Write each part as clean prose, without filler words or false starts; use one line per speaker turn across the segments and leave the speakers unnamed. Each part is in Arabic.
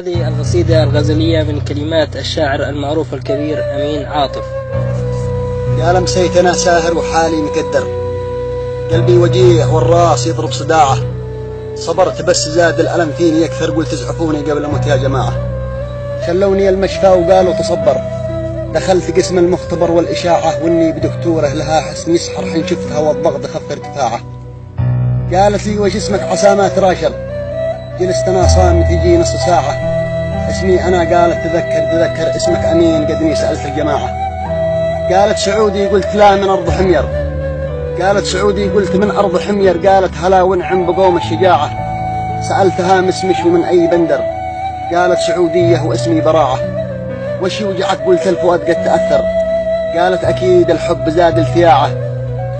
هذه القصيدة الغزلية من كلمات الشاعر المعروف الكبير أمين عاطف.
يا لمسيت أنا ساهر وحالي مكدر، قلبي وجيع والراس يضرب صداعه، صبرت بس زاد الألم فيني أكثر، قلت ازعفوني قبل أموت يا جماعة. خلوني المشفى وقالوا تصبر، دخلت قسم المختبر والإشاعة، وإني بدكتورة لها حسن يسحر، حين شفتها والضغط خف ارتفاعه. قالت لي وش اسمك عسى ما تراشر، جلست أنا صامت يجي نص ساعة. اسمي أنا، قالت تذكر اسمك أمين، قدني سألت الجماعة. قالت سعودي، قلت لا من أرض حمير. قالت سعودي، قلت من أرض حمير. قالت هلا ونعم بقوم الشجاعة. سألتها مسمش ومن أي بندر، قالت سعودية واسمي براعة. وش يوجعك، قلت الفؤاد قد تأثر. قالت أكيد الحب زاد الفياعة.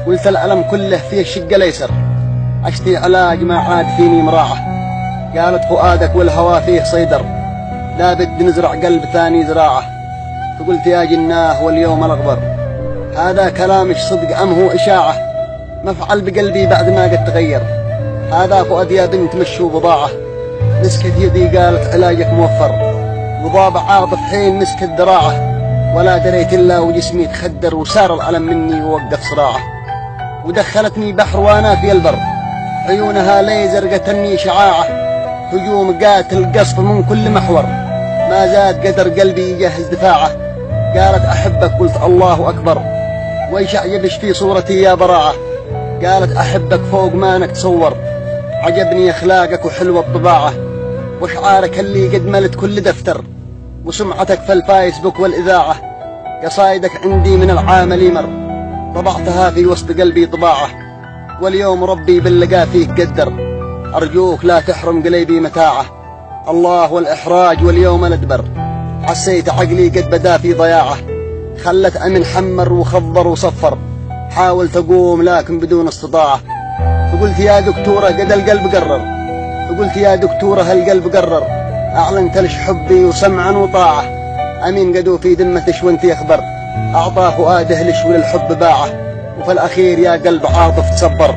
قلت الألم كله فيه الشق الأيسر، أشتي علاج ما عاد فيني مراعة. قالت فؤادك والهوى فيه صيدر، لابد نزرع قلب ثاني زراعة. فقلت يا جناه واليوم الأغبر، هذا كلامش صدق أم هو إشاعة؟ مفعل بقلبي بعد ما قد تغير، هذا فؤاد يا بنت مشوا بضاعة. مسكت يدي قالت علاجك موفر، وضاب عاطف حين مسكت ذراعه. ولا دريت إلا وجسمي تخدر، وسار الألم مني ووقف صراعه. ودخلتني بحر وانا في البر، عيونها ليزر قتلني شعاعه. هجوم قاتل قصف من كل محور، ما زاد قدر قلبي يجهز دفاعه. قالت أحبك، قلت الله أكبر، ويش أعجبش في صورتي يا براعة. قالت أحبك فوق ما انك تصور، عجبني أخلاقك وحلوة الطباعة. وشعارك اللي قد ملت كل دفتر، وسمعتك في الفايسبوك والإذاعة. قصايدك عندي من العامل مر، طبعتها في وسط قلبي طباعة. واليوم ربي باللقاء فيك قدر، أرجوك لا تحرم قلبي متاعه. الله والإحراج واليوم ندبر، حسيت عقلي قد بدا في ضياعه. خلت أمن حمر وخضر وصفر، حاول تقوم لكن بدون استطاعة. فقلت يا دكتورة قد القلب قرر، فقلت يا دكتورة هالقلب قرر، أعلنت لش حبي وسمعا وطاعة. أمين قدو في ذمتش وانت يخبر، أعطاه فؤاده لش وللحب باعه. وفي الأخير يا قلب عاطف تصبر،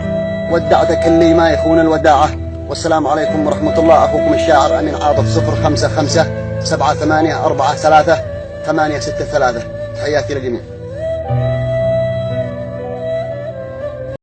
ودعتك اللي ما يخون الوداعة. والسلام عليكم ورحمة الله. أخوكم الشاعر أمين عاطف، 055 78 43 863. تحياتي للجميع.